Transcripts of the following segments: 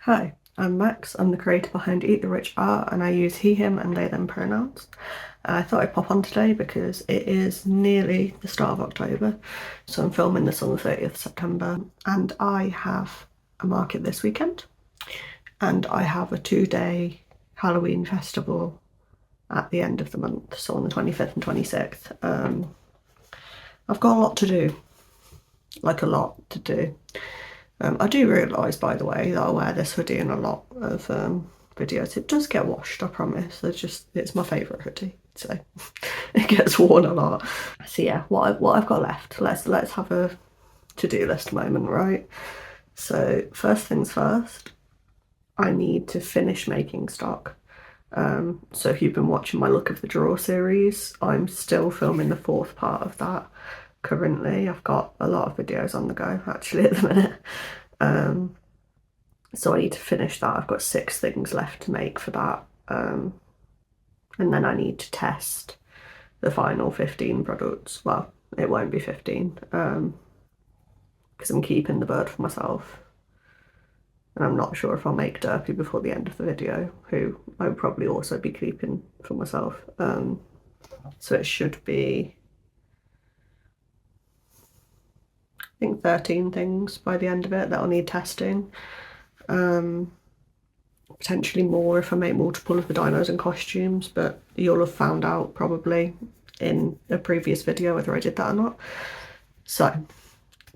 Hi, I'm Max. I'm the creator behind Eat the Rich Art, and I use he, him, and they, them pronouns. I thought I'd pop on today because it is nearly the start of October, so I'm filming this on the 30th of September, and I have a market this weekend, and I have a 2-day Halloween festival at the end of the month, so on the 25th and 26th. I've got a lot to do, like a lot to do. I do realise, by the way, that I wear this hoodie in a lot of videos. It does get washed, I promise. It's my favourite hoodie, so it gets worn a lot. So yeah, what I've got left. Let's have a to-do list moment, right? So first things first, I need to finish making stock. So if you've been watching my Look of the Drawer series, I'm still filming the 4th part of that currently. I've got a lot of videos on the go actually at the minute. So I need to finish that. I've got 6 things left to make for that. And then I need to test the final 15 products. Well, it won't be 15 because I'm keeping the bird for myself. And I'm not sure if I'll make Derpy before the end of the video, who I would probably also be keeping for myself. So it should be, I think, 13 things by the end of it that'll need testing. Potentially more if I make multiple of the dinos and costumes, but you'll have found out probably in a previous video whether I did that or not. So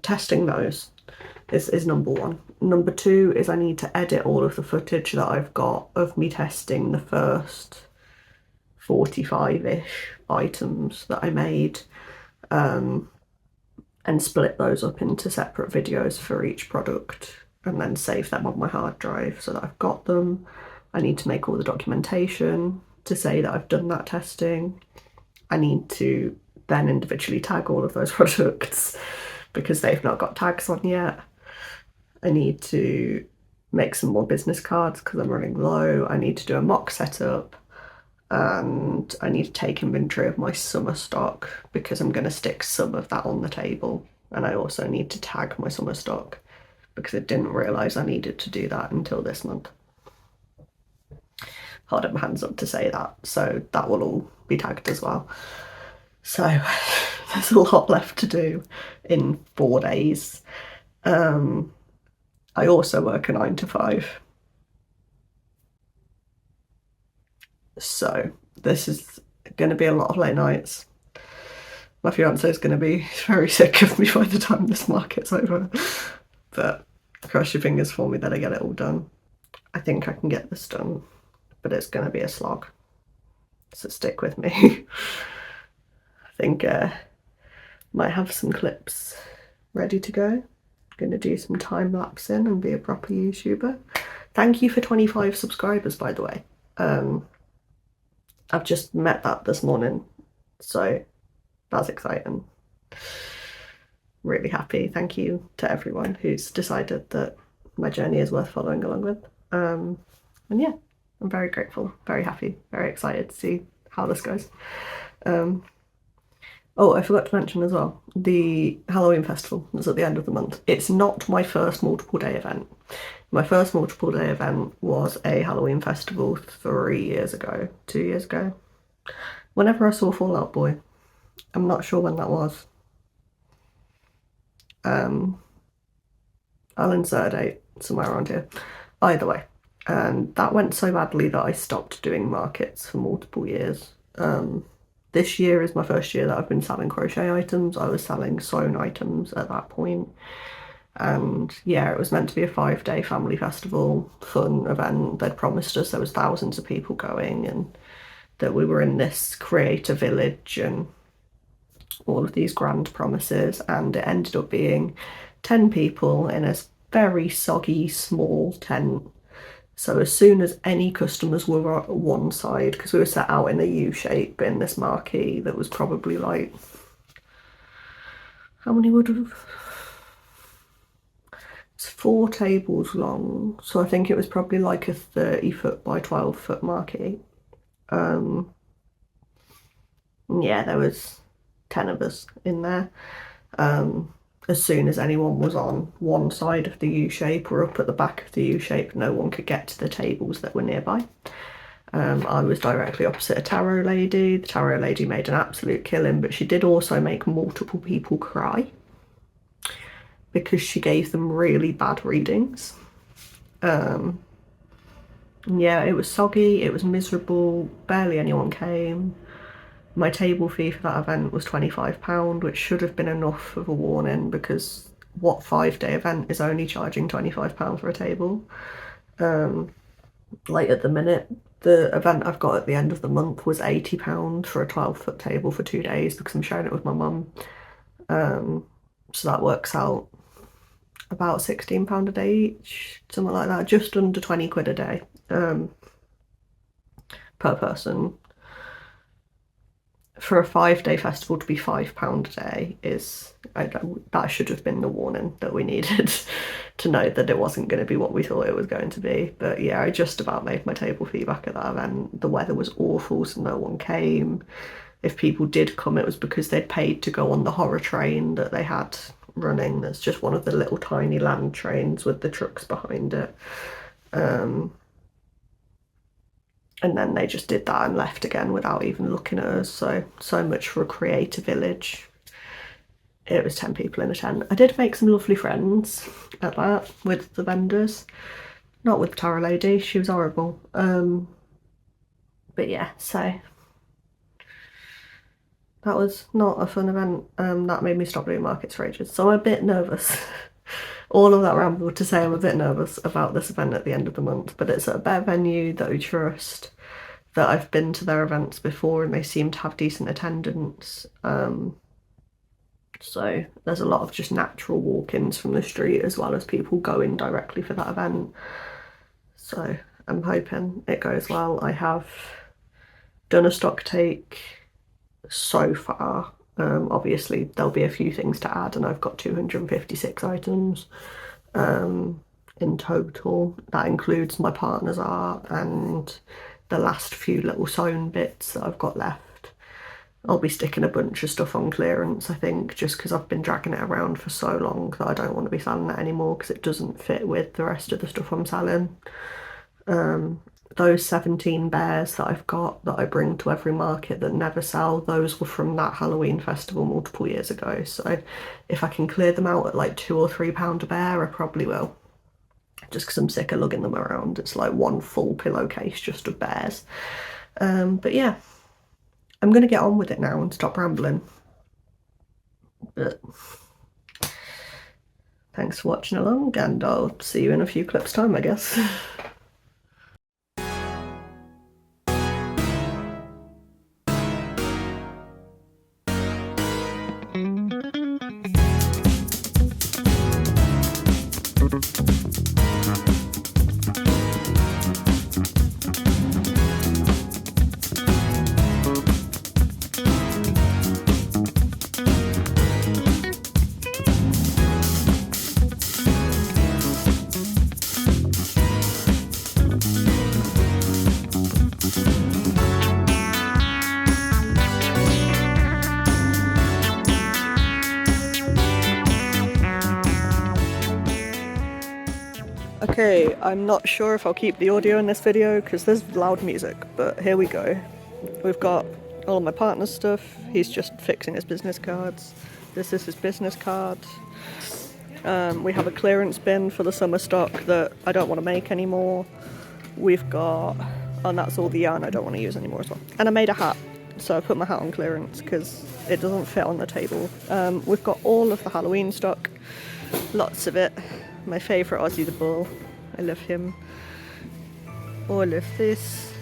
testing those is number 1. Number 2 is I need to edit all of the footage that I've got of me testing the first 45-ish items that I made, and split those up into separate videos for each product and then save them on my hard drive so that I've got them. I need to make all the documentation to say that I've done that testing. I need to then individually tag all of those products because they've not got tags on yet. I need to make some more business cards because I'm running low. I need to do a mock setup, and I need to take inventory of my summer stock because I'm going to stick some of that on the table. And I also need to tag my summer stock because I didn't realise I needed to do that until this month. Hold my hands up to say that, so that will all be tagged as well. So there's a lot left to do in 4 days. I also work a 9 to 5. So this is going to be a lot of late nights. My fiance is going to be very sick of me by the time this market's over. But cross your fingers for me that I get it all done. I think I can get this done, but it's going to be a slog. So stick with me. I think might have some clips ready to go. I'm going to do some time lapsing and be a proper YouTuber. Thank you for 25 subscribers, by the way. I've just met that this morning, so that's exciting. Really happy. Thank you to everyone who's decided that my journey is worth following along with. And yeah, I'm very grateful, very happy, very excited to see how this goes. Oh, I forgot to mention as well, the Halloween festival is at the end of the month. It's not my first multiple day event. My first multiple day event was a Halloween festival 3 years ago, 2 years ago. Whenever I saw Fall Out Boy. I'm not sure when that was. I'll insert a date somewhere around here. Either way. And that went so badly that I stopped doing markets for multiple years. This year is my first year that I've been selling crochet items. I was selling sewn items at that point. And yeah, it was meant to be a 5-day family festival, fun event. They'd promised us there was thousands of people going and that we were in this creator village and all of these grand promises, and it ended up being 10 people in a very soggy small tent. So as soon as any customers were at one side, because we were set out in a U shape in this marquee that was probably like, how many would have? It's 4 tables long, so I think it was probably like a 30-foot by 12-foot marquee. Yeah, there was 10 of us in there. as soon as anyone was on one side of the U-shape or up at the back of the U-shape, no one could get to the tables that were nearby. I was directly opposite a tarot lady. The tarot lady made an absolute killing, but she did also make multiple people cry because she gave them really bad readings. Yeah, it was soggy, it was miserable, barely anyone came. My table fee for that event was £25, which should have been enough of a warning, because what 5-day event is only charging £25 for a table? Like at the minute, the event I've got at the end of the month was £80 for a 12-foot table for 2 days because I'm sharing it with my mum. So that works out about £16 a day each, something like that, just under 20 quid a day per person. For a 5-day festival to be £5 a day is, that should have been the warning that we needed to know that it wasn't going to be what we thought it was going to be. But yeah, I just about made my table fee back at that event. The weather was awful, so no one came. If people did come, it was because they'd paid to go on the horror train that they had running. That's just one of the little tiny land trains with the trucks behind it. And then they just did that and left again without even looking at us. So much for a creator village. It was 10 people in a tent. I did make some lovely friends at that with the vendors. Not with the tarot lady, she was horrible. But yeah, so that was not a fun event. That made me stop doing markets for ages. So I'm a bit nervous. All of that ramble to say I'm a bit nervous about this event at the end of the month, but it's at a better venue that I trust, that I've been to their events before and they seem to have decent attendance. So there's a lot of just natural walk-ins from the street as well as people going directly for that event. So I'm hoping it goes well. I have done a stock take so far. Obviously there'll be a few things to add, and I've got 256 items in total. That includes my partner's art and the last few little sewn bits that I've got left. I'll be sticking a bunch of stuff on clearance, I think, just because I've been dragging it around for so long that I don't want to be selling it anymore because it doesn't fit with the rest of the stuff I'm selling. Those 17 bears that I've got that I bring to every market that never sell, those were from that Halloween festival multiple years ago. So if I can clear them out at like £2 or £3 a bear, I probably will. Just because I'm sick of lugging them around. It's like one full pillowcase just of bears. But yeah, I'm going to get on with it now and stop rambling. But thanks for watching along, and I'll see you in a few clips time, I guess. Okay, I'm not sure if I'll keep the audio in this video because there's loud music, but here we go. We've got all my partner's stuff. He's just fixing his business cards. This is his business card. We have a clearance bin for the summer stock that I don't want to make anymore. We've got, and that's all the yarn I don't want to use anymore as well. And I made a hat, so I put my hat on clearance because it doesn't fit on the table. We've got all of the Halloween stock, lots of it. My favourite Aussie the Bull, I love him. All of this.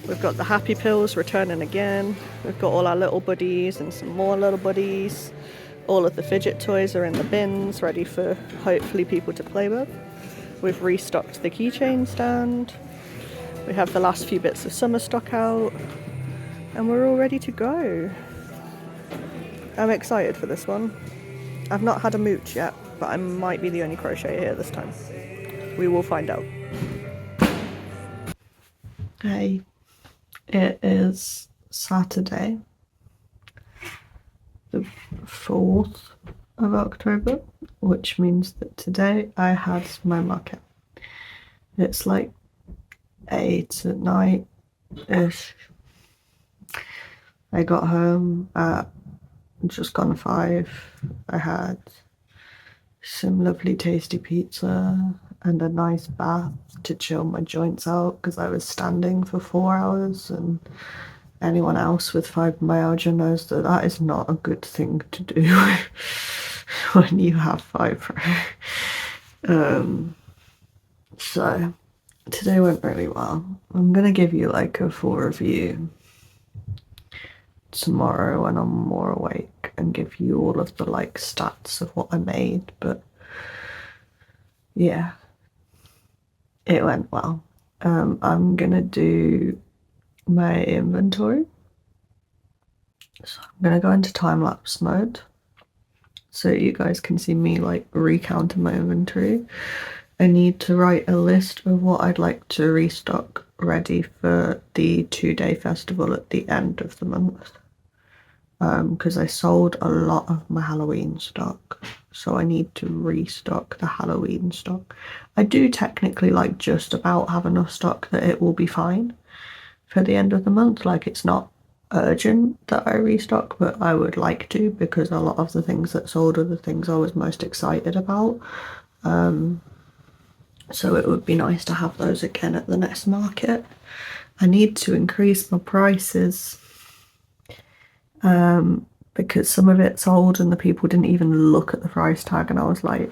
We've got the Happy Pills returning again. We've got all our little buddies and some more little buddies. All of the fidget toys are in the bins, ready for hopefully people to play with. We've restocked the keychain stand. We have the last few bits of summer stock out. And we're all ready to go. I'm excited for this one. I've not had a mooch yet, but I might be the only crocheter here this time. We will find out. Hey, it is Saturday, the 4th of October, which means that today I had my market. It's like 8 at night-ish. I got home at just gone 5. I had some lovely tasty pizza and a nice bath to chill my joints out because I was standing for 4 hours, and anyone else with fibromyalgia knows that that is not a good thing to do when you have fibro. So today went really well. I'm gonna give you like a full review tomorrow when I'm more awake and give you all of the like stats of what I made, but yeah, it went well. I'm gonna do my inventory. So I'm gonna go into time-lapse mode so you guys can see me like recounting my inventory. I need to write a list of what I'd like to restock ready for the 2-day festival at the end of the month. Because I sold a lot of my Halloween stock, so I need to restock the Halloween stock. I do technically like just about have enough stock that it will be fine for the end of the month. Like, it's not urgent that I restock, but I would like to, because a lot of the things that sold are the things I was most excited about. So it would be nice to have those again at the next market. I need to increase my prices because some of it sold and the people didn't even look at the price tag, and I was like,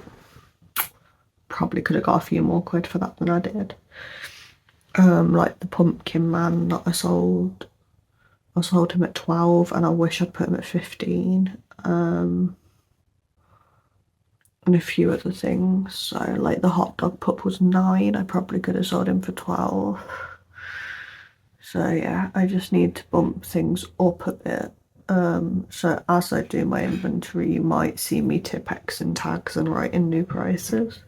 probably could have got a few more quid for that than I did. Like the pumpkin man that I sold him at 12 and I wish I'd put him at 15. And a few other things. So like the hot dog pup was 9, I probably could have sold him for 12. So yeah, I just need to bump things up a bit. So as I do my inventory, you might see me tip X in tags and write in new prices.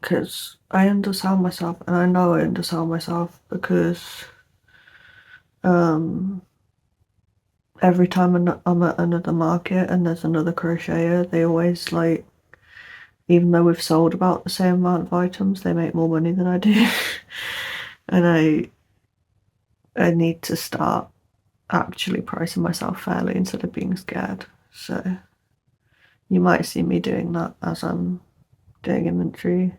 Because I undersell myself, and I know I undersell myself because every time I'm at another market and there's another crocheter, they always like, even though we've sold about the same amount of items, they make more money than I do. And I need to start actually pricing myself fairly instead of being scared. So you might see me doing that as I'm doing inventory.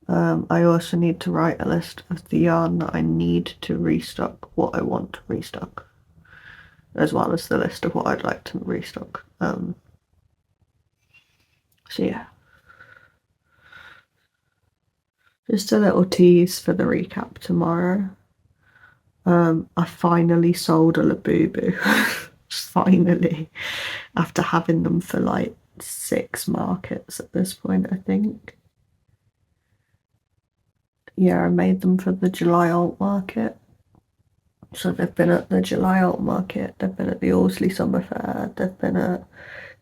I also need to write a list of the yarn that I need to restock, what I want to restock, as well as the list of what I'd like to restock. So yeah. Just a little tease for the recap tomorrow. I finally sold a Labubu. Finally. After having them for like 6 markets at this point, I think. Yeah, I made them for the July alt market. So they've been at the July alt market, they've been at the Alsley Summer Fair, they've been at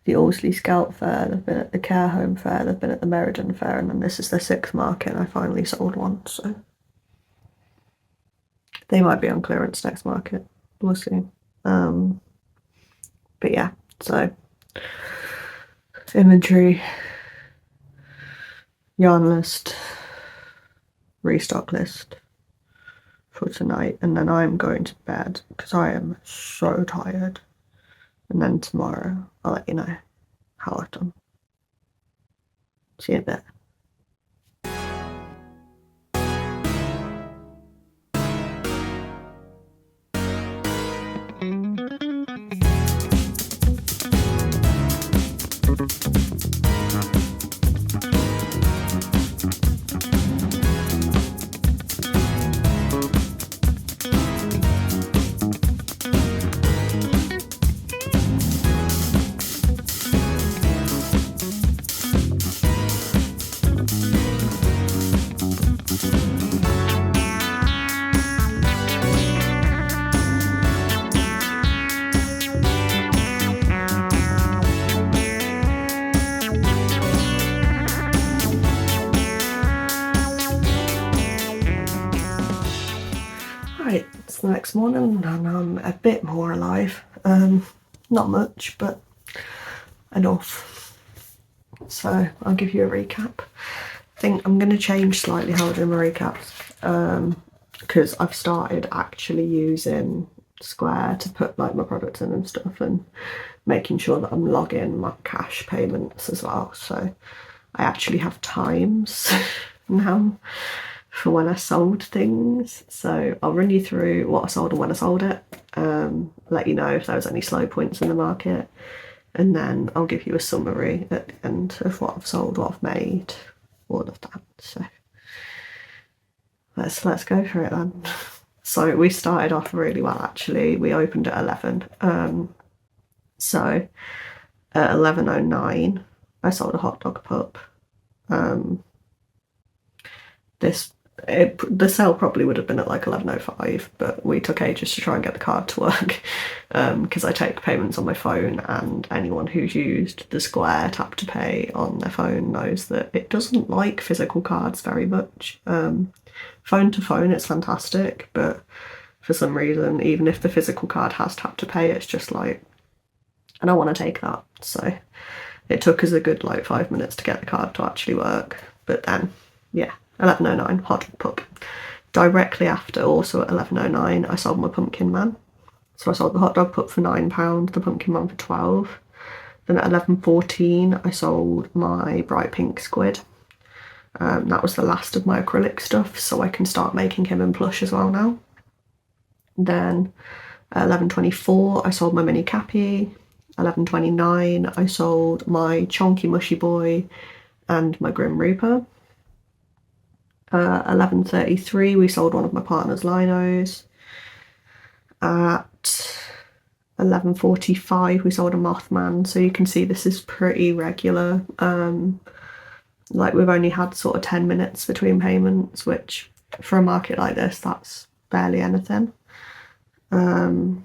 the Alsley Scout Fair, they've been at the Care Home Fair, they've been at the Meriden Fair, and then this is their 6th market, and I finally sold one, so they might be on clearance next market. We'll see. But yeah, so inventory, yarn list, restock list for tonight, and then I'm going to bed because I am so tired. And then tomorrow I'll let you know how I've done. See you in a bit. Right, it's the next morning and I'm a bit more alive. Not much, but enough. So I'll give you a recap. I think I'm going to change slightly how I do my recaps, because I've started actually using Square to put like my products in and stuff, and making sure that I'm logging my cash payments as well. So I actually have times now for when I sold things. So I'll run you through what I sold and when I sold it, let you know if there was any slow points in the market, and then I'll give you a summary at the end of what I've sold, what I've made, all of that. So let's go for it then. So we started off really well actually. We opened at 11. So at 11:09 I sold a hot dog pup. The sale probably would have been at like 11:05, but we took ages to try and get the card to work, because I take payments on my phone, and anyone who's used the Square tap to pay on their phone knows that it doesn't like physical cards very much. Phone to phone it's fantastic, but for some reason, even if the physical card has tap to pay, it's just like, I don't want to take that. So it took us a good like 5 minutes to get the card to actually work, but then yeah, 11:09 hot dog pup. Directly after, also at 11:09, I sold my pumpkin man. So I sold the hot dog pup for £9, the pumpkin man for 12. Then at 11:14 I sold my bright pink squid. That was the last of my acrylic stuff, so I can start making him in plush as well now. Then at 11:24 I sold my mini cappy. 11:29 I sold my chonky mushy boy and my grim reaper. 11:33 we sold one of my partner's linos. At 11:45 we sold a mothman, so you can see this is pretty regular. Like we've only had sort of 10 minutes between payments, which for a market like this, that's barely anything. The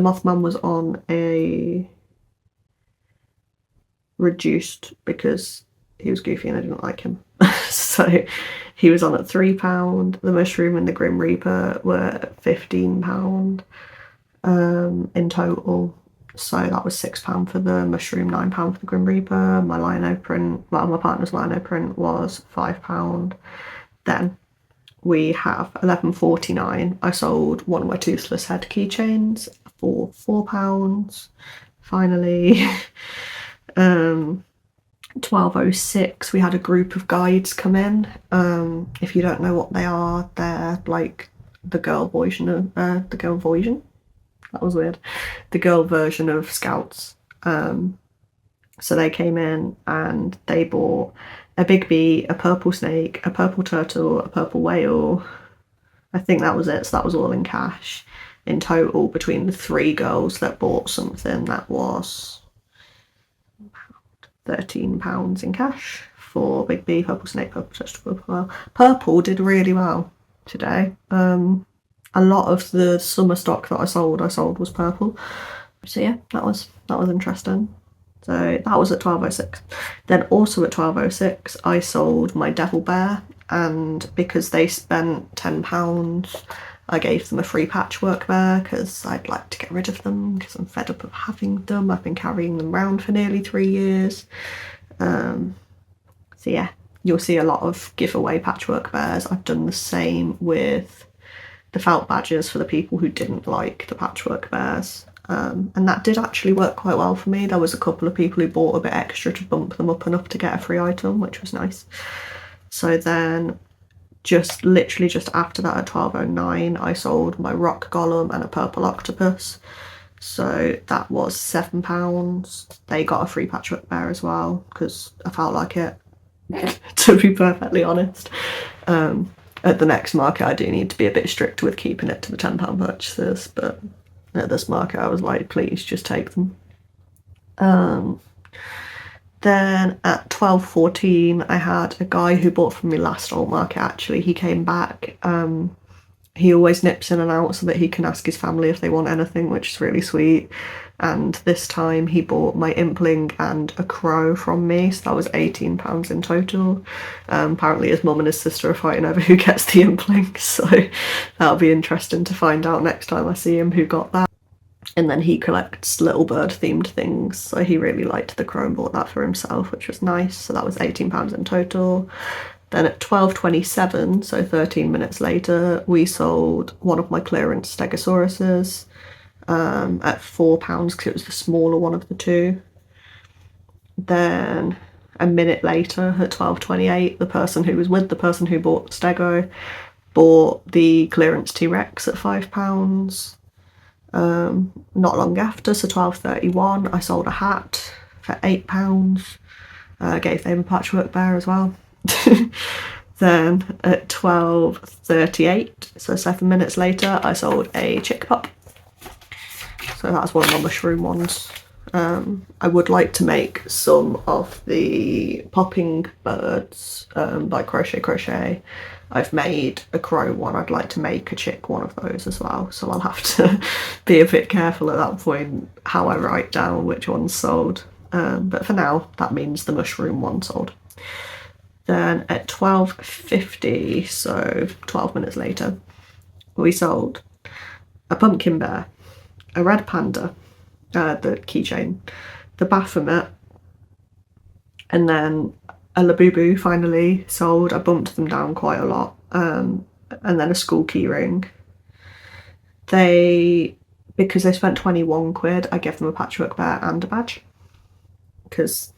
mothman was on a reduced because he was goofy and I didn't like him. So he was on at £3. The mushroom and the grim reaper were £15 in total. So that was £6 for the mushroom, £9 for the grim reaper. My lino print, well, my partner's lino print was £5. Then we have 11:49. I sold one of my toothless head keychains for £4. Finally. 12:06 we had a group of guides come in. If you don't know what they are, they're like the girl version of that was weird, the girl version of scouts. So they came in and they bought a big bee, a purple snake, a purple turtle, a purple whale. I think that was it. So that was all in cash. In total, between the three girls that bought something, that was £13 in cash for big bee, purple snake, purple turtle, purple whale. Purple did really well today. A lot of the summer stock that I sold was purple. So yeah, that was interesting. So that was at 12:06. Then also at 12:06 I sold my devil bear, and because they spent £10 I gave them a free patchwork bear because I'd like to get rid of them because I'm fed up of having them. I've been carrying them around for nearly 3 years. So yeah, you'll see a lot of giveaway patchwork bears. I've done the same with the felt badges for the people who didn't like the patchwork bears. And that did actually work quite well for me. There was a couple of people who bought a bit extra to bump them up enough to get a free item, which was nice. So then literally just after that at 12:09 I sold my rock golem and a purple octopus. So that was £7. They got a free patchwork bear as well because I felt like it, to be perfectly honest. At the next market I do need to be a bit strict with keeping it to the £10 purchases, but at this market I was like, please just take them. Then at 12:14 I had a guy who bought from me last alt market. Actually, he came back. He always nips in and out so that he can ask his family if they want anything, which is really sweet. And this time he bought my impling and a crow from me, so that was £18 in total. Apparently his mum and his sister are fighting over who gets the impling, so that'll be interesting to find out next time I see him who got that. And then he collects little bird themed things, so he really liked the crow and bought that for himself, which was nice. So that was £18 in total. Then at 12:27, so 13 minutes later, we sold one of my clearance Stegosauruses at £4 because it was the smaller one of the two. Then a minute later, at 12:28, the person who was with the person who bought Stego bought the clearance T-Rex at £5. Not long after, so 12:31, I sold a hat for £8. Gave them a patchwork bear as well. Then at 12:38, so 7 minutes later, I sold a chick pup. So that's one of my mushroom ones. I would like to make some of the popping birds by Crochet. I've made a crow one. I'd like to make a chick one of those as well. So I'll have to be a bit careful at that point how I write down which one's sold. But for now, that means the mushroom one sold. Then at 12:50, so 12 minutes later, we sold a pumpkin bear, a red panda, the keychain, the Baphomet, and then a Labubu finally sold. I bumped them down quite a lot, and then a school key ring. Because they spent 21 quid, I gave them a patchwork bear and a badge, because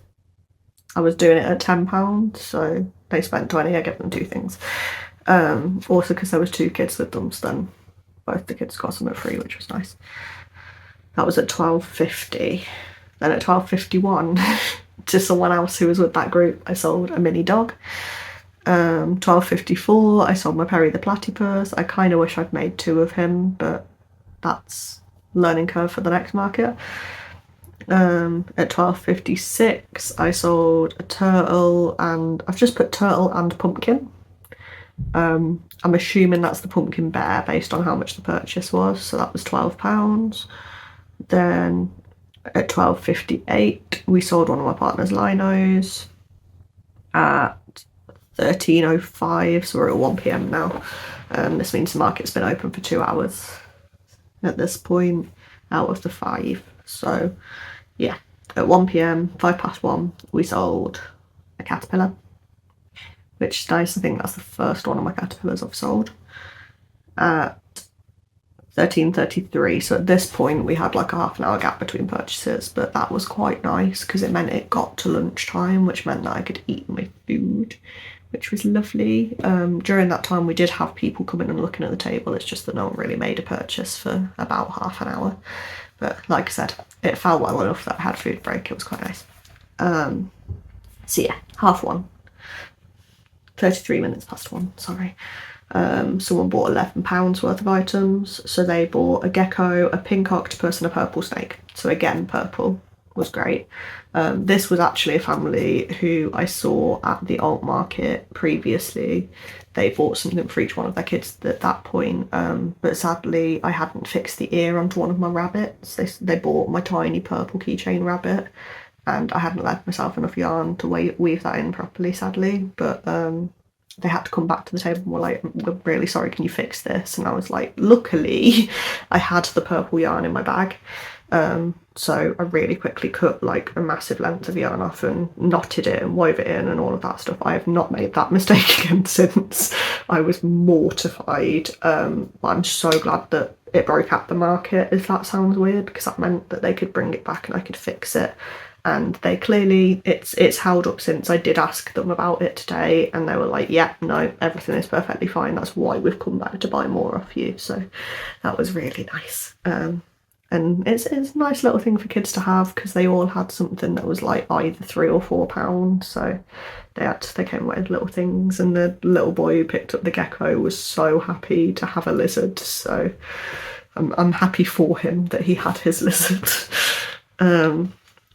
I was doing it at £10, so they spent 20, I gave them two things. Also because there was two kids with them, so then both the kids got something free, which was nice. That was at 12:50. Then at 12:51, to someone else who was with that group, I sold a mini dog. 12:54, I sold my Perry the platypus. I kind of wish I'd made two of him, but that's learning curve for the next market. At 12:56, I sold a turtle, and I've just put turtle and pumpkin. I'm assuming that's the pumpkin bear based on how much the purchase was, so that was £12. Then at 12:58, we sold one of my partner's linos at 13:05, so we're at 1 p.m. now. This means the market's been open for 2 hours at this point out of the 5. So yeah, at 1 p.m, 1:05, we sold a caterpillar, which is nice. I think that's the first one of my caterpillars I've sold. At 13:33, so at this point we had like a half an hour gap between purchases, but that was quite nice because it meant it got to lunchtime, which meant that I could eat my food, which was lovely. During that time we did have people coming and looking at the table. It's just that no one really made a purchase for about half an hour, but like I said, it felt well enough that I had food break. It was quite nice. So yeah, 1:30, 33 minutes past 1, sorry. Someone bought £11 worth of items, so they bought a gecko, a pink octopus and a purple snake. So again, purple was great. This was actually a family who I saw at the alt market previously. They bought something for each one of their kids at that point, but sadly I hadn't fixed the ear onto one of my rabbits. They bought my tiny purple keychain rabbit, and I hadn't left myself enough yarn to weave that in properly, sadly. But they had to come back to the table and were like, "We're really sorry, can you fix this?" And I was like, luckily I had the purple yarn in my bag, so I really quickly cut like a massive length of yarn off and knotted it and wove it in and all of that stuff. I have not made that mistake again since. I was mortified, but I'm so glad that it broke at the market, if that sounds weird, because that meant that they could bring it back and I could fix it. And they clearly, it's held up since. I did ask them about it today and they were like, yeah, no, everything is perfectly fine. That's why we've come back to buy more off you. So that was really nice. And it's a nice little thing for kids to have, because they all had something that was like either £3 or £4. So they came away with little things, and the little boy who picked up the gecko was so happy to have a lizard. So I'm happy for him that he had his lizard.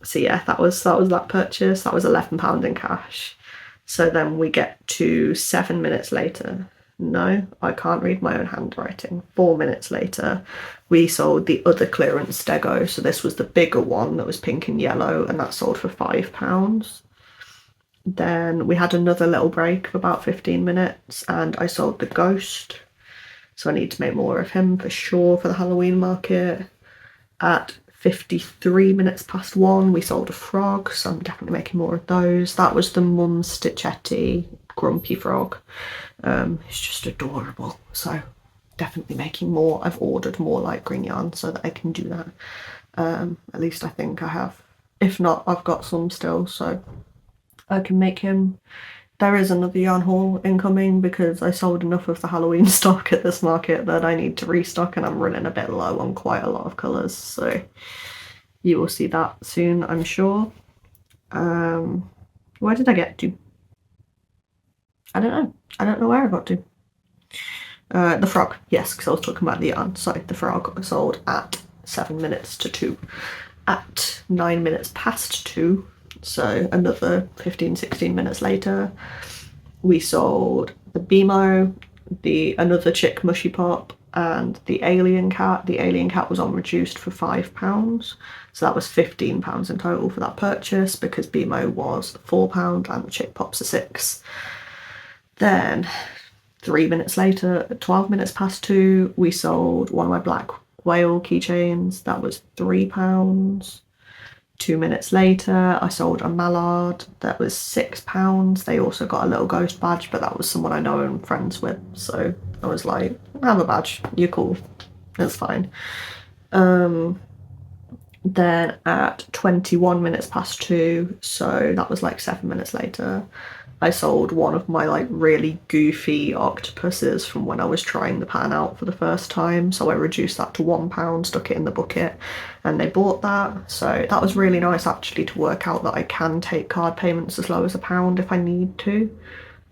So yeah, that was that purchase. That was £11 in cash. So then we get to 7 minutes later. No, I can't read my own handwriting. 4 minutes later, we sold the other clearance Stego. So this was the bigger one that was pink and yellow, and that sold for £5. Then we had another little break of about 15 minutes, and I sold the ghost. So I need to make more of him for sure for the Halloween market. At 53 minutes past 1, we sold a frog, so I'm definitely making more of those. That was the Mum Stitchetti Grumpy Frog. It's just adorable, so definitely making more. I've ordered more light green yarn so that I can do that. At least I think I have. If not, I've got some still, so I can make him. There is another yarn haul incoming because I sold enough of the Halloween stock at this market that I need to restock, and I'm running a bit low on quite a lot of colours, so you will see that soon, I'm sure. Where did I get to? I don't know. I don't know where I got to. The frog, yes, because I was talking about the yarn. So the frog sold at 7 minutes to 2. At 9 minutes past 2, so another 15-16 minutes later, we sold the Bimo, another chick mushy pop, and the alien cat. The alien cat was on reduced for £5, so that was £15 in total for that purchase because Bimo was £4 and the chick pops are £6. Then 3 minutes later, at 12 minutes past 2, we sold one of my black whale keychains. That was £3. 2 minutes later, I sold a mallard. That was £6. They also got a little ghost badge, but that was someone I know and friends with. So I was like, have a badge. You're cool. That's fine. Then at 21 minutes past 2, so that was like 7 minutes later, I sold one of my like really goofy octopuses from when I was trying the pattern out for the first time. So I reduced that to £1, stuck it in the bucket, and they bought that. So that was really nice actually to work out that I can take card payments as low as £1 if I need to.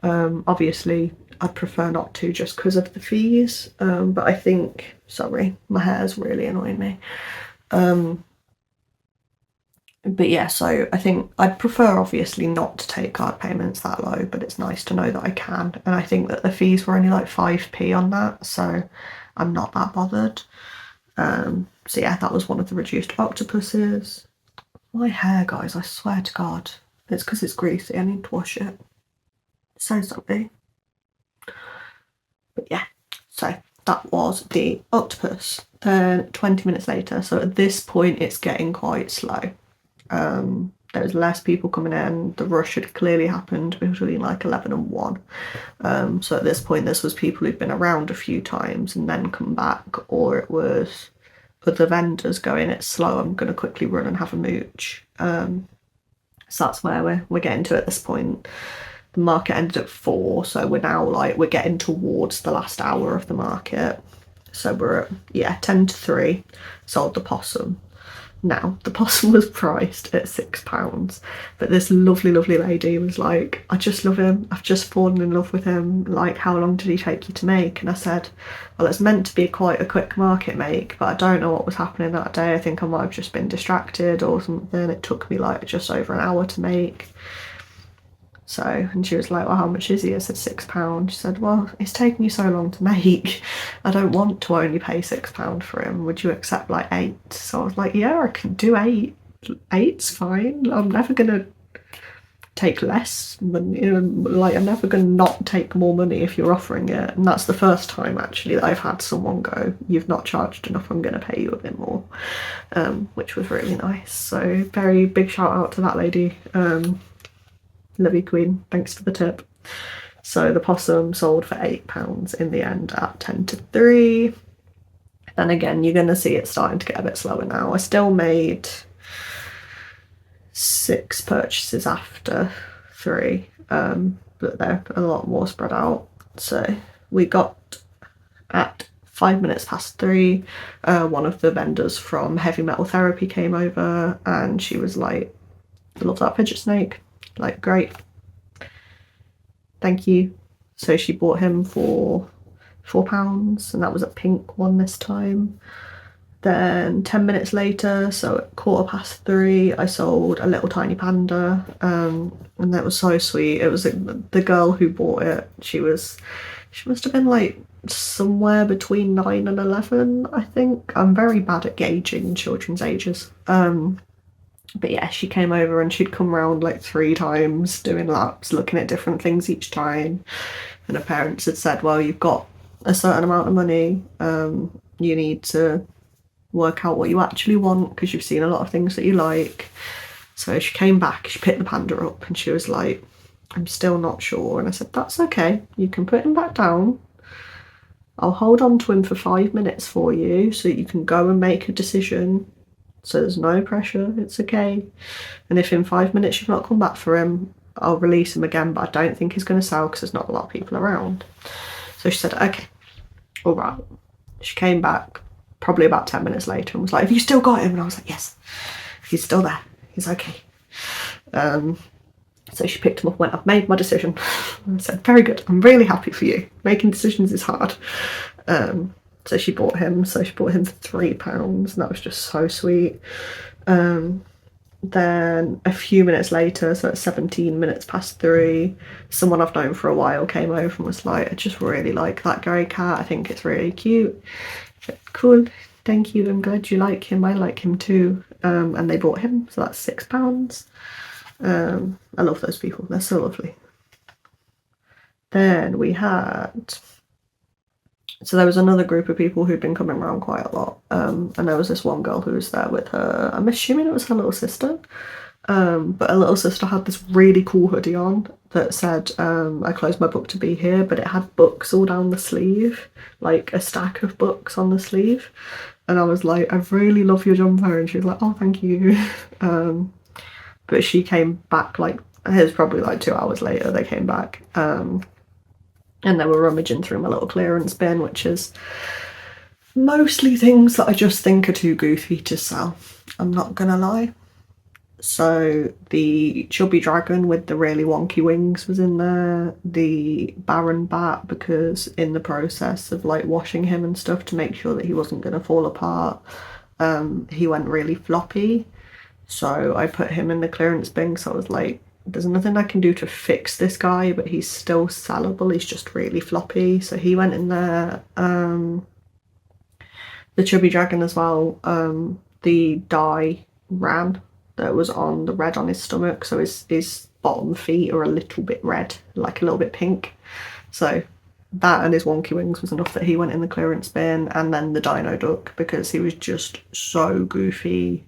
Obviously I'd prefer not to just because of the fees, but I think, sorry, my hair's really annoying me. But yeah, so I think I'd prefer obviously not to take card payments that low, but it's nice to know that I can. And I think that the fees were only like 5p on that, so I'm not that bothered. So yeah, that was one of the reduced octopuses. My hair, guys, I swear to God, it's because it's greasy. I need to wash it. So sorry. But yeah, so that was the octopus. Then 20 minutes later, so at this point it's getting quite slow. There was less people coming in. The rush had clearly happened between like 11 and 1. So at this point, this was people who'd been around a few times and then come back, or it was other vendors going, it's slow, I'm going to quickly run and have a mooch. So that's where we're getting to at this point. The market ended at 4, so we're now like, we're getting towards the last hour of the market. So we're at, yeah, 10 to 3, sold the possum. Now, the possum was priced at £6, but this lovely, lovely lady was like, I just love him. I've just fallen in love with him. Like, how long did he take you to make? And I said, well, it's meant to be quite a quick market make, but I don't know what was happening that day. I think I might have just been distracted or something. It took me like just over an hour to make. So, and she was like, well, how much is he? I said £6. She said, well, it's taken you so long to make. I don't want to only pay £6 for him. Would you accept like 8? So I was like, yeah, I can do 8. 8's fine. I'm never going to take less money. Like, I'm never going to not take more money if you're offering it. And that's the first time actually that I've had someone go, you've not charged enough, I'm going to pay you a bit more, which was really nice. So very big shout out to that lady. Love you, Queen. Thanks for the tip. So the possum sold for £8 in the end at 10 to 3. Then again, you're going to see it starting to get a bit slower now. I still made 6 purchases after 3, but they're a lot more spread out. So we got at 5 minutes past 3, one of the vendors from Heavy Metal Therapy came over and she was like, I love that fidget snake. Like, great, thank you. So she bought him for £4, and that was a pink one this time. Then 10 minutes later, so at 3:15, I sold a little tiny panda, and that was so sweet. It was the girl who bought it. She must have been like somewhere between 9 and 11, I think. I'm very bad at gauging children's ages. But yeah, she came over and she'd come around like 3 times doing laps, looking at different things each time. And her parents had said, well, you've got a certain amount of money, you need to work out what you actually want, because you've seen a lot of things that you like. So she came back, she picked the panda up, and she was like, I'm still not sure. And I said, that's okay, you can put him back down. I'll hold on to him for 5 minutes for you so that you can go and make a decision. So there's no pressure, it's okay. And if in 5 minutes you've not come back for him, I'll release him again, but I don't think he's going to sell because there's not a lot of people around. So she said, okay, all right. She came back probably about 10 minutes later and was like, have you still got him? And I was like, yes, he's still there, he's okay. So she picked him up and went, I've made my decision. And I said, very good, I'm really happy for you. Making decisions is hard. So she bought him. So she bought him for £3, and that was just so sweet. Then a few minutes later, so at 17 minutes past 3, someone I've known for a while came over and was like, I just really like that grey cat, I think it's really cute. I said, cool, thank you, I'm glad you like him, I like him too. And they bought him, so that's £6. I love those people, they're so lovely. Then we had, so there was another group of people who'd been coming around quite a lot, and there was this one girl who was there with her, I'm assuming it was her little sister, but her little sister had this really cool hoodie on that said, I closed my book to be here, but it had books all down the sleeve, like a stack of books on the sleeve. And I was like, I really love your jumper. And she was like, oh, thank you. But she came back, like, it was probably like 2 hours later they came back. And they were rummaging through my little clearance bin, which is mostly things that I just think are too goofy to sell, I'm not gonna lie. So the chubby dragon with the really wonky wings was in there, the Baron bat, because in the process of like washing him and stuff to make sure that he wasn't going to fall apart, he went really floppy, so I put him in the clearance bin. So I was like, there's nothing I can do to fix this guy, but he's still sellable, he's just really floppy, so he went in there. The chubby dragon as well, the dye ran that was on the red on his stomach, so his bottom feet are a little bit red, like a little bit pink. So that and his wonky wings was enough that he went in the clearance bin. And then the dino duck, because he was just so goofy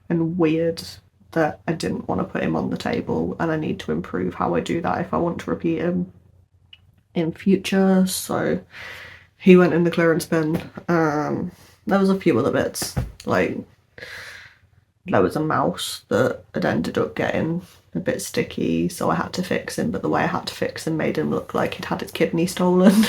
and weird that I didn't want to put him on the table, and I need to improve how I do that if I want to repeat him in future. So he went in the clearance bin. There was a few other bits, like there was a mouse that had ended up getting a bit sticky, so I had to fix him, but the way I had to fix him made him look like he'd had his kidney stolen.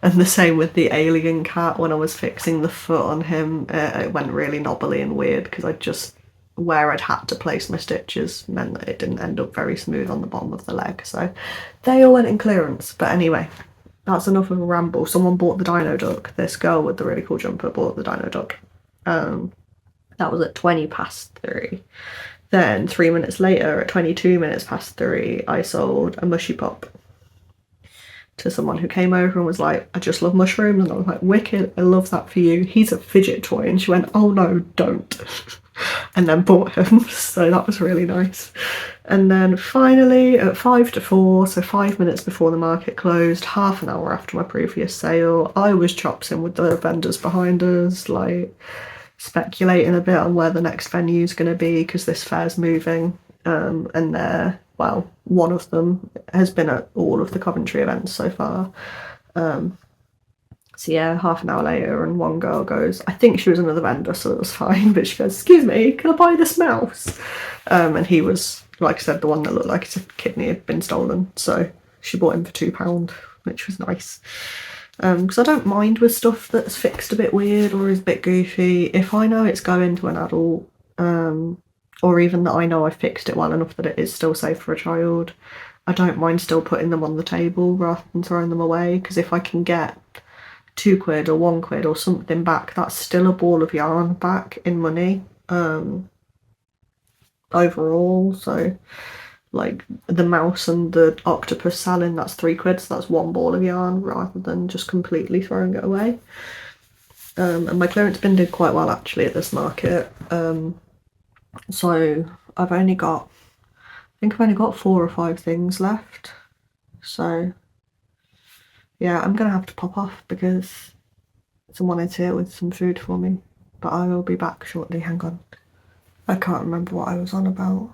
And the same with the alien cat. When I was fixing the foot on him, it went really knobbly and weird, because where I'd had to place my stitches meant that it didn't end up very smooth on the bottom of the leg, so they all went in clearance. But anyway, that's enough of a ramble. Someone bought the dino duck. This girl with the really cool jumper bought the dino duck. That was at 20 past 3. Then 3 minutes later, at 22 minutes past 3, I sold a mushy pop to someone who came over and was like, I just love mushrooms. And I was like, wicked, I love that for you. He's a fidget toy. And she went, oh no, don't. And then bought him. So that was really nice. And then finally at 5 to 4, so 5 minutes before the market closed, half an hour after my previous sale, I was chopsing with the vendors behind us, like speculating a bit on where the next venue is going to be, because this fair's moving. And one of them has been at all of the Coventry events so far. So yeah, half an hour later, and one girl goes, I think she was another vendor, so it was fine, but she goes, excuse me, can I buy this mouse? And he was, like I said, the one that looked like his kidney had been stolen, so she bought him for £2, which was nice. Because I don't mind with stuff that's fixed a bit weird or is a bit goofy. If I know it's going to an adult, or even that I know I fixed it well enough that it is still safe for a child, I don't mind still putting them on the table rather than throwing them away, because if I can get £2 or £1 or something back, that's still a ball of yarn back in money overall. So like the mouse and the octopus selling, that's £3, so that's one ball of yarn rather than just completely throwing it away. And my clearance bin did quite well actually at this market. So I've only got 4 or 5 things left. So yeah, I'm gonna have to pop off because someone is here with some food for me. but I will be back shortly. Hang on. I can't remember what I was on about.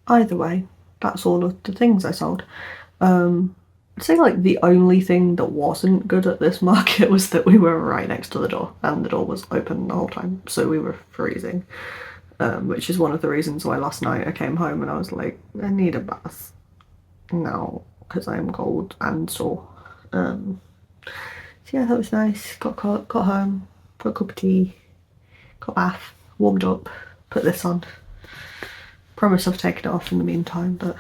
Either way, that's all of the things I sold. I'd say like the only thing that wasn't good at this market was that we were right next to the door and the door was open the whole time, so we were freezing, which is one of the reasons why last night I came home and I was like, I need a bath now because I'm cold and sore. So yeah, that was nice. Got home, got a cup of tea, got a bath, warmed up, put this on. Promise I've taken it off in the meantime, but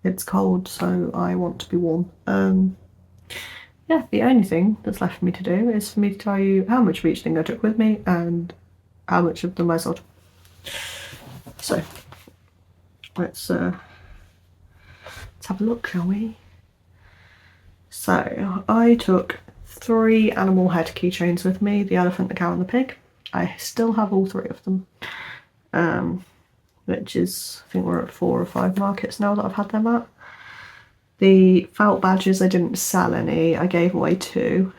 it's cold, so I want to be warm. Yeah, the only thing that's left for me to do is for me to tell you how much of each thing I took with me and how much of them I sold. So let's have a look, shall we? So I took 3 animal head keychains with me: the elephant, the cow, and the pig. I still have all 3 of them. Which is, I think we're at 4 or 5 markets now that I've had them at. The felt badges, I didn't sell any, I gave away 2.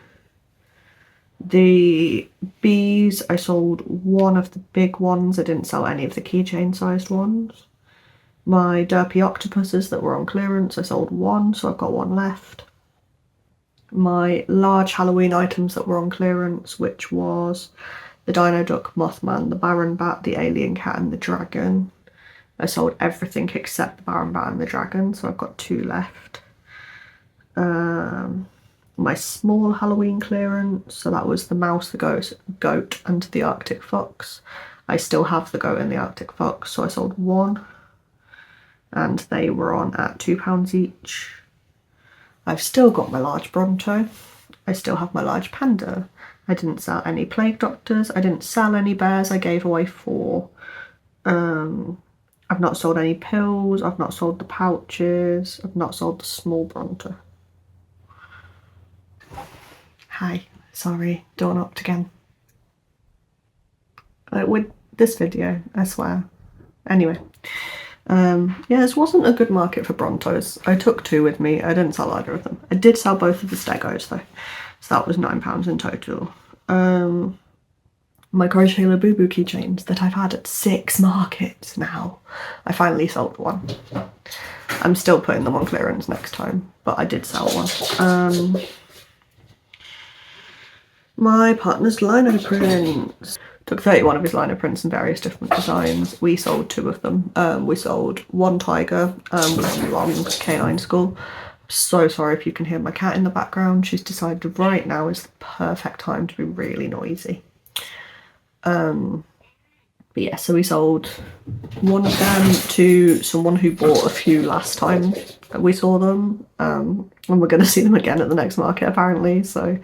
The bees, I sold 1 of the big ones, I didn't sell any of the keychain sized ones. My derpy octopuses that were on clearance, I sold 1, so I've got 1 left. My large Halloween items that were on clearance, which was the Dino Duck, Mothman, the Baron Bat, the Alien Cat, and the Dragon. I sold everything except the Baron Bat and the Dragon, so I've got 2 left. My small Halloween clearance, so that was the mouse, the goat, and the Arctic fox. I still have the goat and the Arctic fox, so I sold 1. And they were on at £2 each. I've still got my large Bronto. I still have my large panda. I didn't sell any plague doctors. I didn't sell any bears. I gave away 4. I've not sold any pills, I've not sold the pouches, I've not sold the small Bronto. Hi, sorry, door knocked again. With this video, I swear. Anyway, yeah, this wasn't a good market for Brontos. I took 2 with me, I didn't sell either of them. I did sell both of the Stegos though, so that was £9 in total. My Crochet Labubu keychains that I've had at 6 markets now. I finally sold 1. I'm still putting them on clearance next time, but I did sell 1. My partner's lino prints. Took 31 of his lino prints in various different designs. We sold 2 of them. We sold 1 tiger with a long canine skull. So sorry if you can hear my cat in the background. She's decided right now is the perfect time to be really noisy. But yeah, so we sold 1 of them to someone who bought a few last time we saw them, and we're going to see them again at the next market apparently, so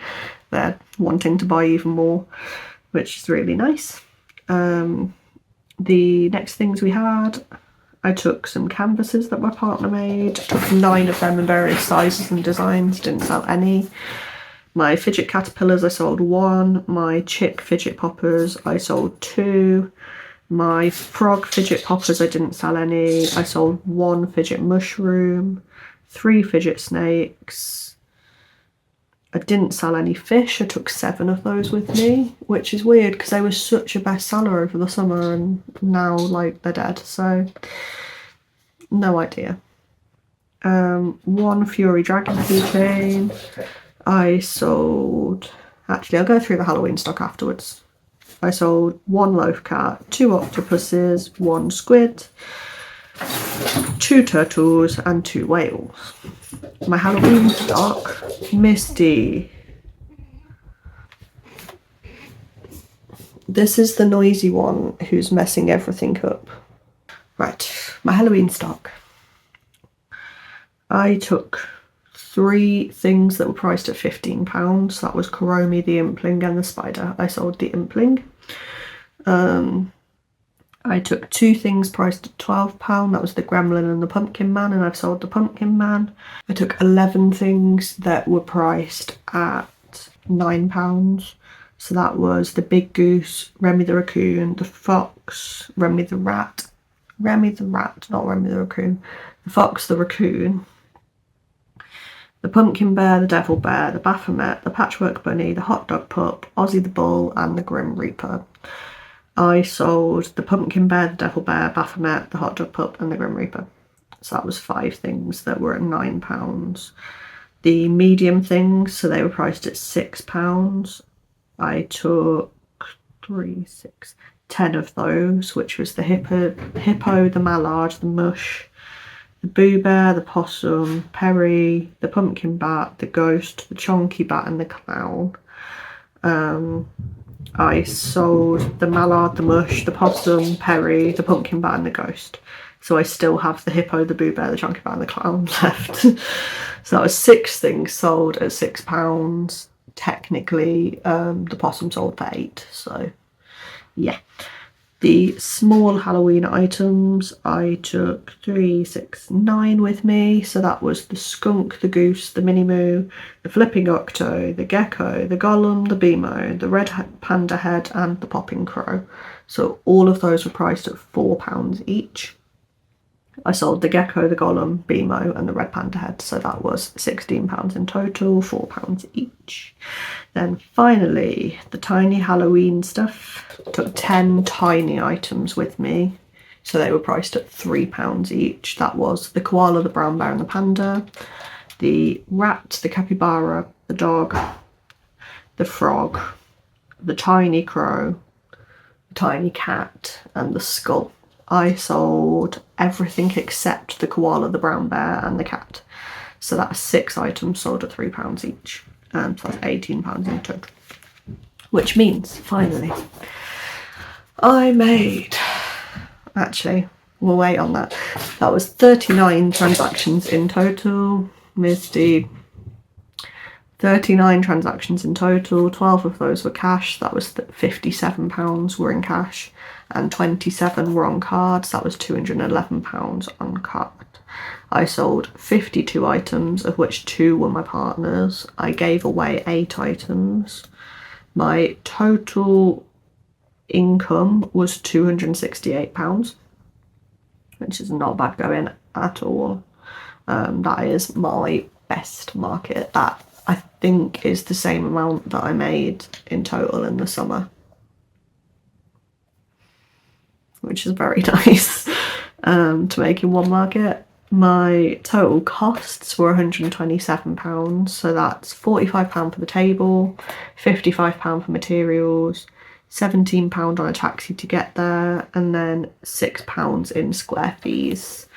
they're wanting to buy even more, which is really nice. The next things we had, I took some canvases that my partner made, took 9 of them in various sizes and designs, didn't sell any. My fidget caterpillars, I sold 1. My chick fidget poppers, I sold 2. My frog fidget poppers, I didn't sell any. I sold 1 fidget mushroom, 3 fidget snakes. I didn't sell any fish. I took 7 of those with me, which is weird because they were such a bestseller over the summer and now like they're dead, so no idea. 1 Fury Dragon keychain. I sold, actually I'll go through the Halloween stock afterwards. I sold 1 loaf cat, 2 octopuses, 1 squid, 2 turtles and 2 whales. My Halloween stock, Misty. This is the noisy one who's messing everything up. Right, my Halloween stock. I took 3 things that were priced at £15. That was Kuromi, the Impling, and the spider. I sold the Impling. I took 2 things priced at £12. That was the Gremlin and the Pumpkin Man, and I've sold the Pumpkin Man. I took 11 things that were priced at £9. So that was the Big Goose, Remy the Raccoon, the Fox, Remy the Rat, not Remy the Raccoon, the Fox, the Raccoon, the Pumpkin Bear, the Devil Bear, the Baphomet, the Patchwork Bunny, the Hot Dog Pup, Ozzy the Bull, and the Grim Reaper. I sold the Pumpkin Bear, the Devil Bear, Baphomet, the Hot Dog Pup, and the Grim Reaper. So that was 5 things that were at £9. The medium things, so they were priced at £6. I took 10 of those, which was the hippo, the mallard, the mush, the Boo Bear, the possum, Perry, the pumpkin bat, the ghost, the chonky bat, and the clown. I sold the mallard, the mush, the possum, Perry, the pumpkin bat, and the ghost. So I still have the hippo, the Boo Bear, the chonky bat, and the clown left. So that was 6 things sold at £6. Technically, the possum sold for 8. So yeah. The small Halloween items, I took 3, 6, 9 with me. So that was the skunk, the goose, the mini moo, the flipping octo, the gecko, the golem, the beemo, the red panda head, and the popping crow. So all of those were priced at £4 each. I sold the gecko, the golem, beemo, and the red panda head. So that was £16 in total, £4 each. Then finally, the tiny Halloween stuff. Took 10 tiny items with me. So they were priced at £3 each. That was the koala, the brown bear, and the panda, the rat, the capybara, the dog, the frog, the tiny crow, the tiny cat, and the skull. I sold everything except the koala, the brown bear, and the cat. So that's 6 items sold at £3 each. And so that's £18 in total. Which means, finally, I made... Actually, we'll wait on that. That was 39 transactions in total. Misty. 39 transactions in total. 12 of those were cash. That was £57 were in cash. And 27 were on cards. That was £211 on card. I sold 52 items, of which 2 were my partner's. I gave away 8 items. My total income was £268, which is not bad going at all. That is my best market. That I think is the same amount that I made in total in the summer, which is very nice to make in one market. My total costs were £127, so that's £45 for the table, £55 for materials, £17 on a taxi to get there, and then £6 in square fees.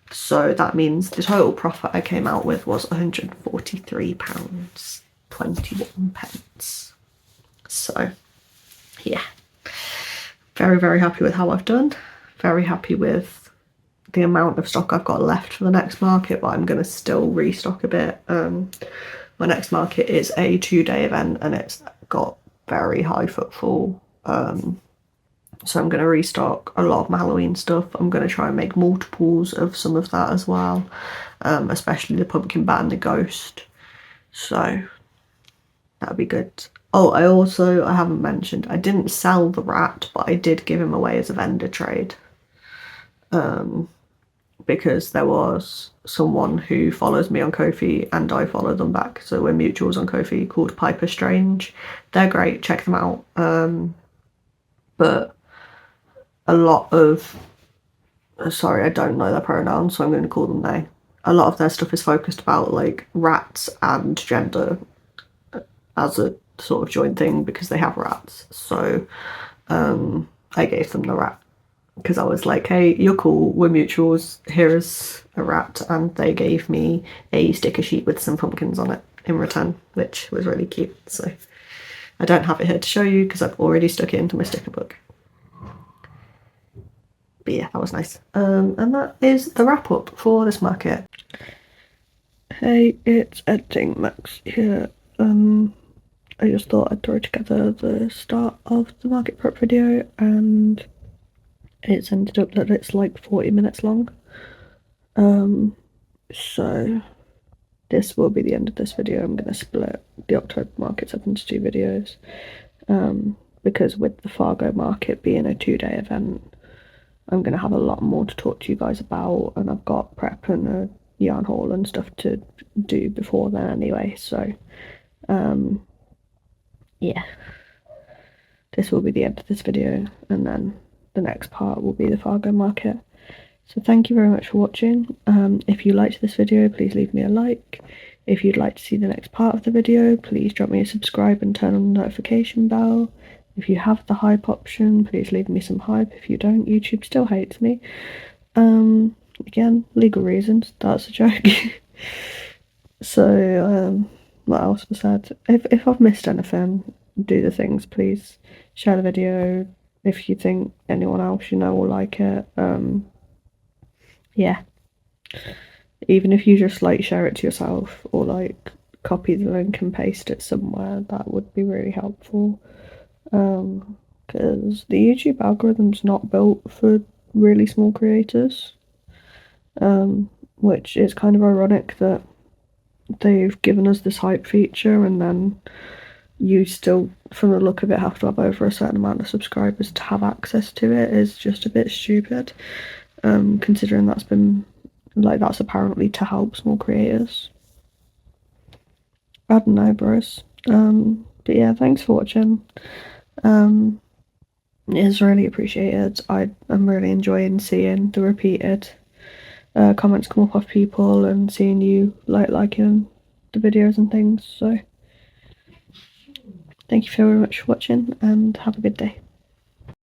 So that means the total profit I came out with was £143.21. So yeah, very, very happy with how I've done. Very happy with the amount of stock I've got left for the next market, but I'm going to still restock a bit. My next market is a 2-day event and it's got very high footfall. So I'm going to restock a lot of my Halloween stuff. I'm going to try and make multiples of some of that as well, especially the pumpkin bat and the ghost. So that'd be good. Oh, I haven't mentioned, I didn't sell the rat, but I did give him away as a vendor trade. Because there was someone who follows me on Ko-fi and I follow them back, so we're mutuals on Ko-fi, called Piper Strange. They're great, check them out. But a lot of, sorry, I don't know their pronouns, so I'm going to call them they. A lot of their stuff is focused about like rats and gender as a sort of joint thing because they have rats. So I gave them the rat because I was like, hey, you're cool, we're mutuals, here's a rat, and they gave me a sticker sheet with some pumpkins on it in return, which was really cute. So I don't have it here to show you because I've already stuck it into my sticker book. But yeah, that was nice. And that is the wrap up for this market. Hey, it's Editing Max here. I just thought I'd throw together the start of the market prep video, and it's ended up that it's like 40 minutes long. So this will be the end of this video. I'm going to split the October markets up into 2 videos, because with the Fargo market being a 2-day event, I'm going to have a lot more to talk to you guys about, and I've got prep and a yarn haul and stuff to do before then anyway, so yeah, this will be the end of this video, and then the next part will be the Fargo market. So thank you very much for watching. If you liked this video, please leave me a like. If you'd like to see the next part of the video, please drop me a subscribe and turn on the notification bell. If you have the hype option, please leave me some hype. If you don't, YouTube still hates me. Again, legal reasons, that's a joke. So, what else was said? If I've missed anything, do the things, please. Share the video if you think anyone else you know will like it. Yeah. Even if you just like share it to yourself or like copy the link and paste it somewhere, that would be really helpful. Because the YouTube algorithm's not built for really small creators. Which is kind of ironic that they've given us this hype feature and then you still, from the look of it, have to have over a certain amount of subscribers to have access to it is just a bit stupid, considering that's apparently to help small creators. I don't know, bros. But yeah, thanks for watching. It's really appreciated. I'm really enjoying seeing the repeated comments come up off people and seeing you liking the videos and things, so thank you very much for watching and have a good day.